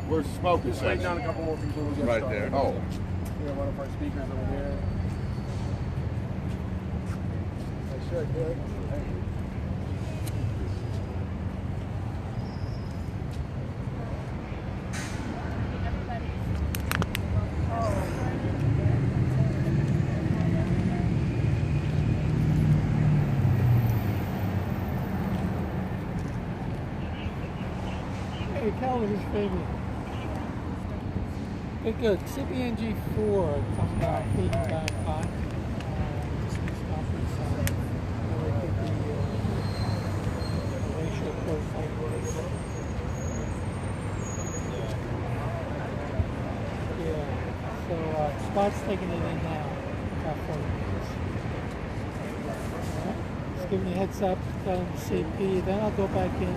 Where's the smoking Just wait down section? a couple more people. We'll get Right started. there. Oh. We have one of our speakers over here. I sure did. Thank you. Hey, Calvin is favorite. Good. CBNG4 talking about feeding down pot. Just stop and sign. Or it could be racial profiling. Yeah. So Spot's taking it in now. About 40 minutes. Alright. Just giving you a heads up, tell them CP. Then I'll go back in and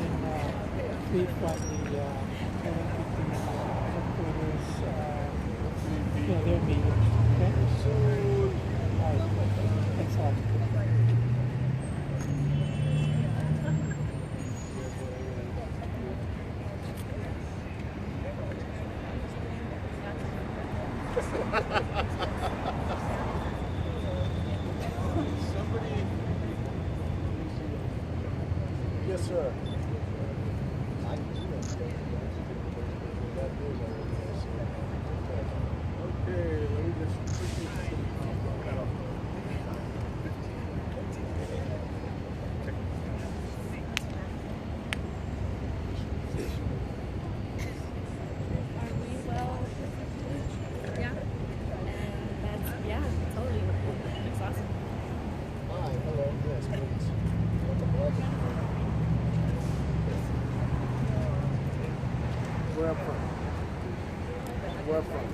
feed from the headquarters, their meetings. Okay? All right. Thanks a lot. Somebody. Yes, sir. Okay, let me just Are we well? Yeah. And that's, yeah, totally. It's awesome. Hi, hello. Yes, please. Where from? Where from?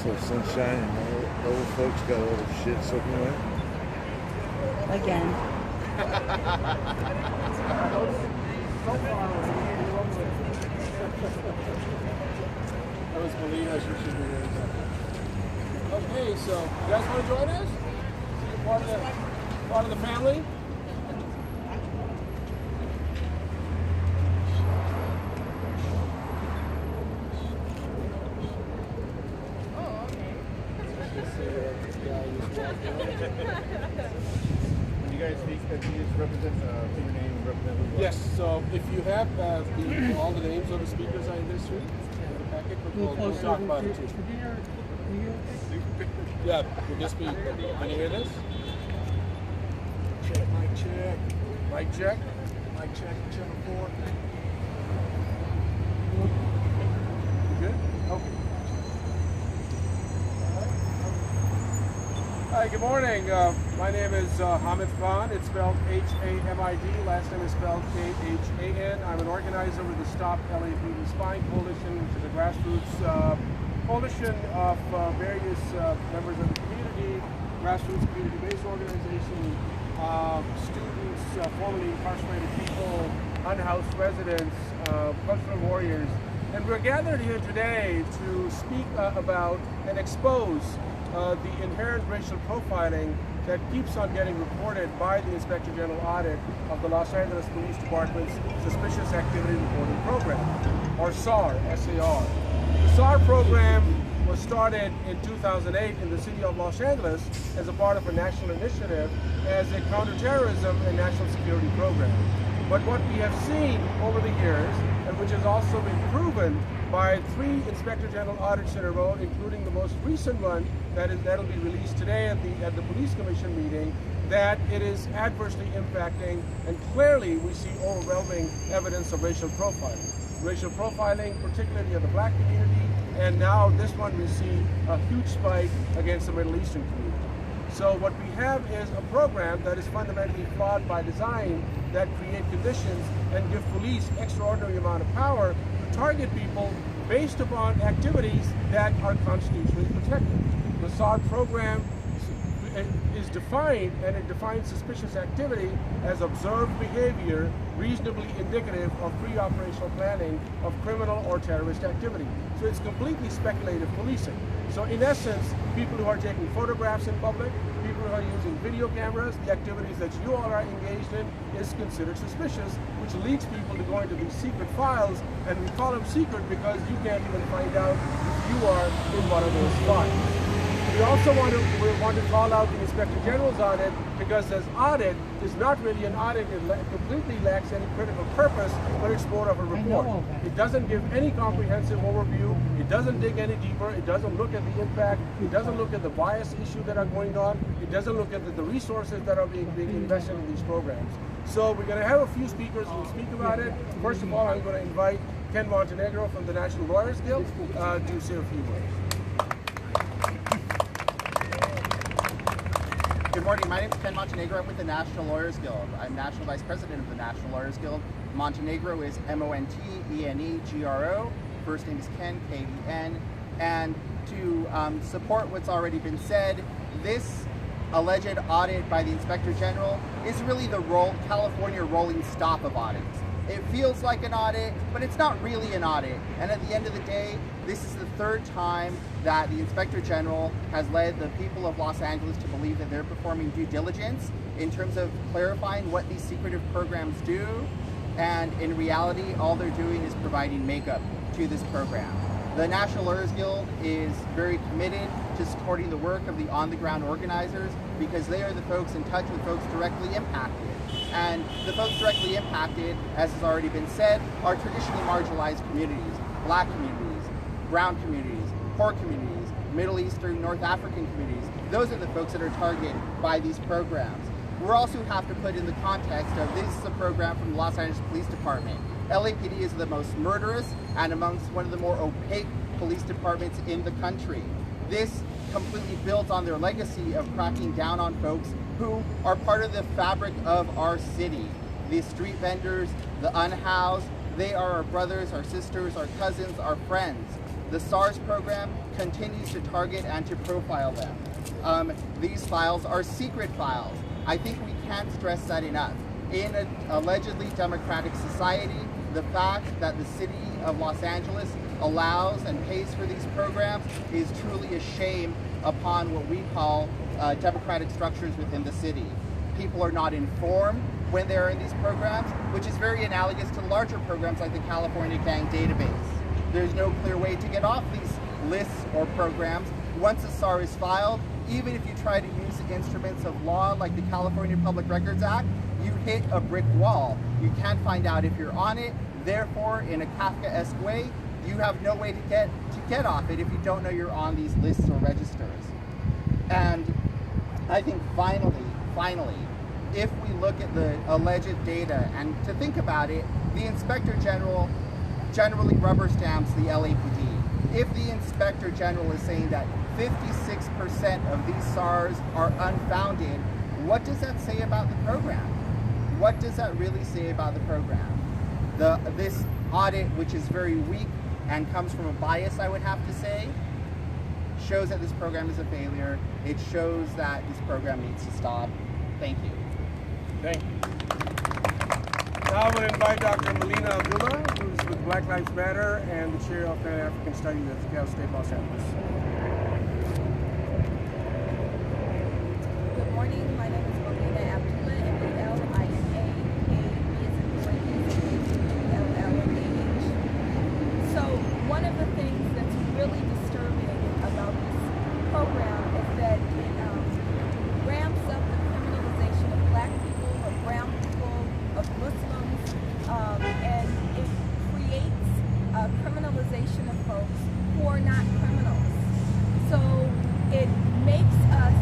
So sunshine and old folks got all the shit soaking wet. Again. That was Melina. She should be here. Okay, so you guys want to join us? You're part of the family. When you guys speak, can you just represent your name and represent who you are? Yes. So if you have all the names of the speakers are in this suite in the packet, we'll talk about it too. Yeah, will this be? Can you hear this? Check, mic check. Mic check. Mic check. Channel 4. You good? Okay. Hi, good morning. My name is Hamid Khan. It's spelled H-A-M-I-D. Last name is spelled K-H-A-N. I'm an organizer with the StopLAPDSpying Coalition, which is a grassroots coalition of various members of the community, grassroots community-based organization, students, formerly incarcerated people, unhoused residents, cultural warriors. And we're gathered here today to speak about and expose the inherent racial profiling that keeps on getting reported by the Inspector General Audit of the Los Angeles Police Department's Suspicious Activity Reporting Program, or SAR, S-A-R. The SAR program was started in 2008 in the city of Los Angeles as a part of a national initiative as a counterterrorism and national security program. But what we have seen over the years, and which has also been proven by 3 Inspector General audits in a row, including the most recent one that'll be released today at the Police Commission meeting, that it is adversely impacting, and clearly we see overwhelming evidence of racial profiling. Racial profiling, particularly of the black community, and now this one we see a huge spike against the Middle Eastern community. So what we have is a program that is fundamentally flawed by design, that create conditions and give police extraordinary amount of power to target people based upon activities that are constitutionally protected. The SAR program is defined, and it defines suspicious activity as observed behavior reasonably indicative of pre-operational planning of criminal or terrorist activity. So it's completely speculative policing. So in essence, people who are taking photographs in public, people who are using video cameras, the activities that you all are engaged in is considered suspicious, which leads people to go into these secret files, and we call them secret because you can't even find out if you are in one of those files. We also want to call out the Inspector General's audit, because this audit is not really an audit. It completely lacks any critical purpose, but it's more of a report. It doesn't give any comprehensive overview. It doesn't dig any deeper. It doesn't look at the impact. It doesn't look at the bias issue that are going on. It doesn't look at the resources that are being invested in these programs. So we're going to have a few speakers who will speak about it. First of all, I'm going to invite Ken Montenegro from the National Lawyers Guild to say a few words. Good morning, my name is Ken Montenegro. I'm with the National Lawyers Guild. I'm National Vice President of the National Lawyers Guild. Montenegro is Montenegro. First name is Ken, K-E-N. And to support what's already been said, this alleged audit by the Inspector General is really the California rolling stop of audits. It feels like an audit, but it's not really an audit. And at the end of the day, this is the third time that the Inspector General has led the people of Los Angeles to believe that they're performing due diligence in terms of clarifying what these secretive programs do. And in reality, all they're doing is providing makeup to this program. The National Lawyers Guild is very committed to supporting the work of the on-the-ground organizers, because they are the folks in touch with folks directly impacted. And the folks directly impacted, as has already been said, are traditionally marginalized communities: Black communities, brown communities, poor communities, Middle Eastern, North African communities. Those are the folks that are targeted by these programs. We also have to put in the context of this is a program from the Los Angeles Police Department. LAPD is the most murderous and amongst one of the more opaque police departments in the country. This completely builds on their legacy of cracking down on folks who are part of the fabric of our city. The street vendors, the unhoused, they are our brothers, our sisters, our cousins, our friends. The SARS program continues to target and to profile them. These files are secret files. I think we can't stress that enough. In an allegedly democratic society, the fact that the city of Los Angeles allows and pays for these programs is truly a shame upon what we call democratic structures within the city. People are not informed when they're in these programs, which is very analogous to larger programs like the California Gang Database. There's no clear way to get off these lists or programs. Once a SAR is filed, even if you try to use instruments of law like the California Public Records Act, you hit a brick wall. You can't find out if you're on it. Therefore, in a Kafkaesque way, you have no way to get off it if you don't know you're on these lists or registers. And I think finally, if we look at the alleged data and to think about it, the Inspector General generally rubber stamps the LAPD. If the Inspector General is saying that 56% of these SARs are unfounded, what does that say about the program? What does that really say about the program? This audit, which is very weak and comes from a bias, I would have to say, shows that this program is a failure. It shows that this program needs to stop. Thank you. Thank you. Now I would invite Dr. Melina Abdullah, who's with Black Lives Matter and the chair of Pan-African Studies at Cal State Los Angeles. Good morning. My name is Melina Abdullah, M-E-L-I-N-A, A-B-S-in-boy-A-L-L-A-H. So one of the things that's really disturbing about this program is that it ramps up the criminalization of Black people, of brown people, of Muslims, and it creates a criminalization of folks who are not criminals. So it makes us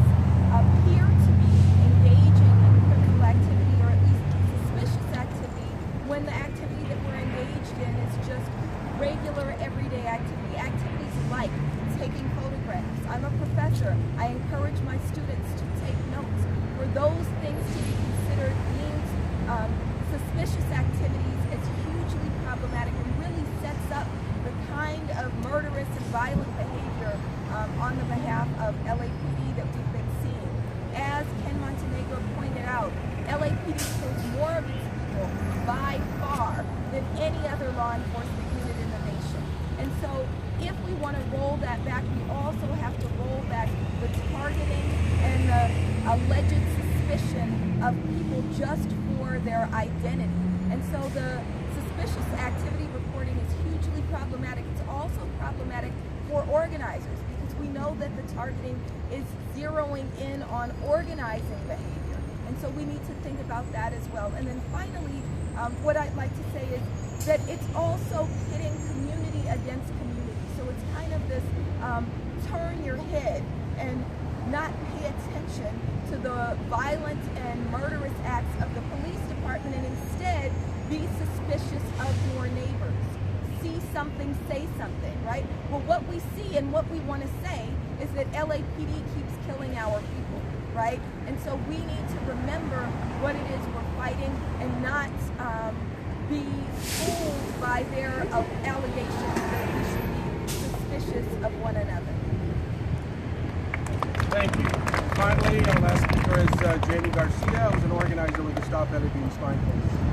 appear to be engaging in criminal activity, or at least suspicious activity, when the activity that we're engaged in is just regular, everyday activity. Activities like taking photographs. I'm a professor. I encourage my students to take notes. For those things to be considered being suspicious activities, it's hugely problematic and really sets up the kind of murderous and violent behavior on the behalf of LAPD that we've been seeing. kills more of its people by far than any other law enforcement unit in the nation. And so if we want to roll that back, we also have to roll back the targeting and the alleged suspicion of people just for their identity. And so the suspicious activity reporting is hugely problematic. It's also problematic for organizers because we know that the targeting is zeroing in on organizing behavior. And so we need to think about that as well. And then finally, what I'd like to say is that it's also pitting community against community. So it's kind of this turn your head and not pay attention to the violent and murderous acts of the police department and instead be suspicious of your neighbors. See something, say something, right? Well, what we see and what we want to say is that LAPD keeps killing our people, right? And so we need to remember what it is we're fighting and not be fooled by their allegations that we should be suspicious of one another. Thank you. Finally, our last speaker is Jamie Garcia, who's an organizer with the StopLAPDSpying Coalition.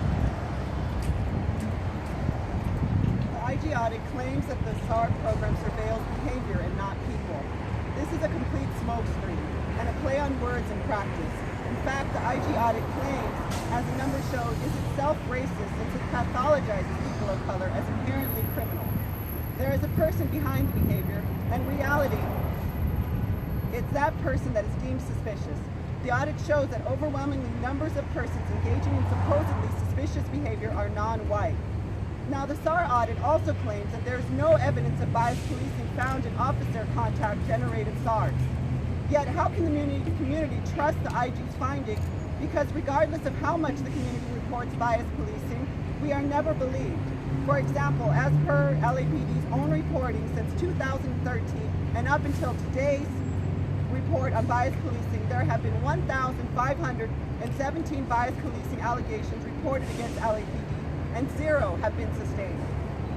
The IG audit claims that the SAR program surveils behavior and not people. This is a complete smokescreen and a play on words in practice. In fact, the IG audit claims, as the numbers show, is itself racist since it pathologizes people of color as inherently criminal. There is a person behind the behavior, and in reality, it's that person that is deemed suspicious. The audit shows that overwhelmingly numbers of persons engaging in supposedly suspicious behavior are non-white. Now, the SAR audit also claims that there is no evidence of biased policing found in officer contact-generated SARs. Yet, how can the community trust the IG's findings? Because regardless of how much the community reports biased policing, we are never believed. For example, as per LAPD's own reporting since 2013 and up until today's report on biased policing, there have been 1,517 biased policing allegations reported against LAPD, and 0 have been sustained.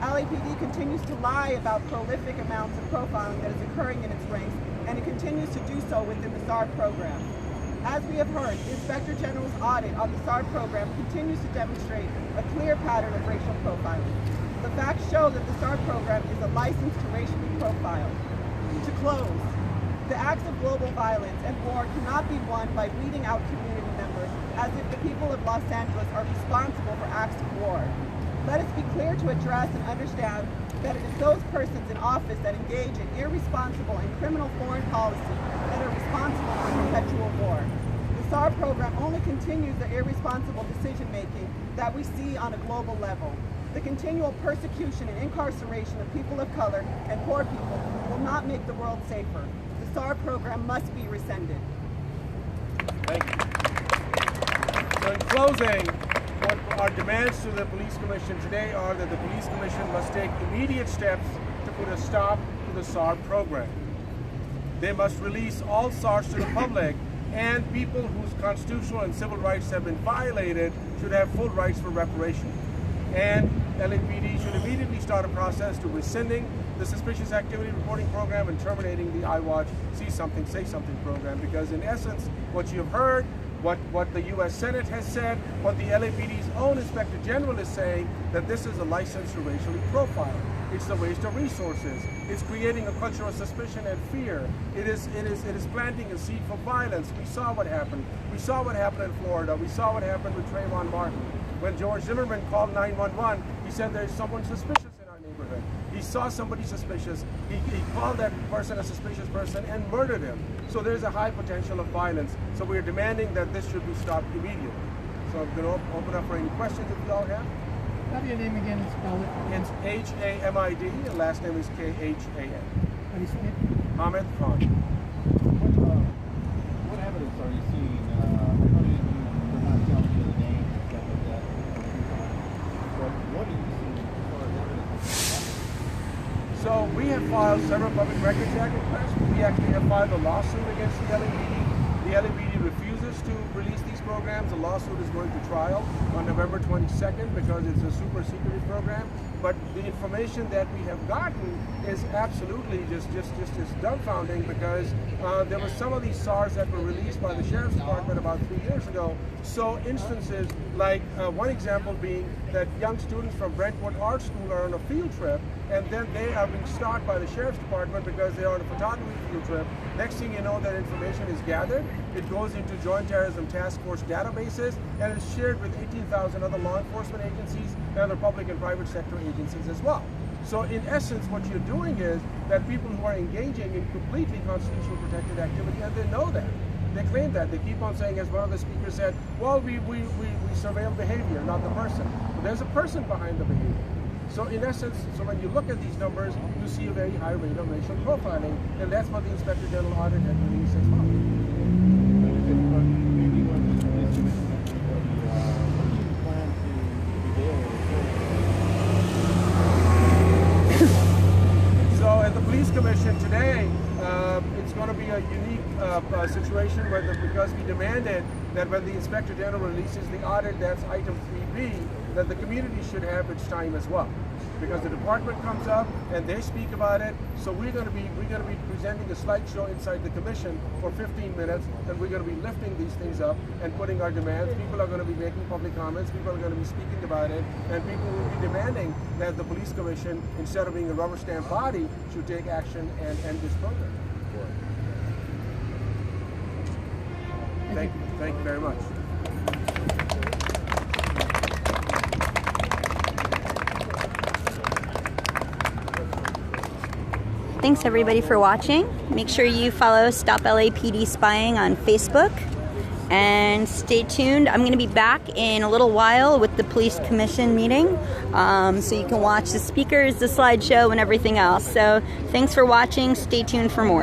LAPD continues to lie about prolific amounts of profiling that is occurring in its ranks, and it continues to do so within the SAR program. As we have heard, the Inspector General's audit on the SAR program continues to demonstrate a clear pattern of racial profiling. The facts show that the SAR program is a license to racially profile. To close, the acts of global violence and war cannot be won by weeding out community members as if the people of Los Angeles are responsible for acts of war. Let us be clear to address and understand that it is those persons in office that engage in irresponsible and criminal foreign policy that are responsible for perpetual war. The SAR program only continues the irresponsible decision-making that we see on a global level. The continual persecution and incarceration of people of color and poor people will not make the world safer. The SAR program must be rescinded. Thank you. So in closing, what our demands to the Police Commission today are that the Police Commission must take immediate steps to put a stop to the SAR program. They must release all SARs to the public, and people whose constitutional and civil rights have been violated should have full rights for reparation. And LAPD should immediately start a process to rescinding the suspicious activity reporting program and terminating the iWatch See Something, Say Something program, because in essence, what you have heard, what the U.S. Senate has said, what the LAPD's own Inspector General is saying, that this is a license to racially profile. It's a waste of resources. It's creating a culture of suspicion and fear. It is planting a seed for violence. We saw what happened. We saw what happened in Florida. We saw what happened with Trayvon Martin. When George Zimmerman called 911, he said there's someone suspicious in our neighborhood. He saw somebody suspicious. He called that person a suspicious person and murdered him. So there's a high potential of violence. So we're demanding that this should be stopped immediately. So I'm going to open up for any questions if you all have. Have your name again and spell it. It's H-A-M-I-D, and last name is K-H-A-N. How do you say it? Hamid Khan. What evidence are you seeing? I know you're not telling me the name and stuff like that. But what are you seeing as far as evidence? So we have filed several Public Records Act requests. We actually have filed a lawsuit against the LAPD. The LAPD refuses refused to release these programs. The lawsuit is going to trial on November 22nd because it's a super secretive program. But the information that we have gotten is absolutely just dumbfounding, because there were some of these SARs that were released by the Sheriff's Department about 3 years ago. So instances like one example being that young students from Brentwood Art School are on a field trip, and then they are being stalked by the Sheriff's Department because they are on a photography field trip. Next thing you know, that information is gathered, it goes into Joint Terrorism Task Force databases, and is shared with 18,000 other law enforcement agencies and other public and private sector agencies as well. So in essence, what you're doing is that people who are engaging in completely constitutional protected activity, and they know that. They claim that. They keep on saying, as one of the speakers said, well, we surveil behavior, not the person. But there's a person behind the behavior. So in essence, so when you look at these numbers, you see a very high rate of racial profiling, and that's what the Inspector General audit had released as well. So at the Police Commission today, it's going to be a unique situation because we demanded that when the Inspector General releases the audit, that's item 3B, that the community should have its time as well. Because the department comes up and they speak about it, so we're going to be presenting a slideshow inside the commission for 15 minutes, and we're going to be lifting these things up and putting our demands. People are going to be making public comments, people are going to be speaking about it, and people will be demanding that the police commission, instead of being a rubber stamp body, should take action and end this program. Thank you very much. Thanks everybody for watching. Make sure you follow StopLAPDSpying on Facebook. And stay tuned. I'm going to be back in a little while with the Police Commission meeting. So you can watch the speakers, the slideshow, and everything else. So thanks for watching. Stay tuned for more.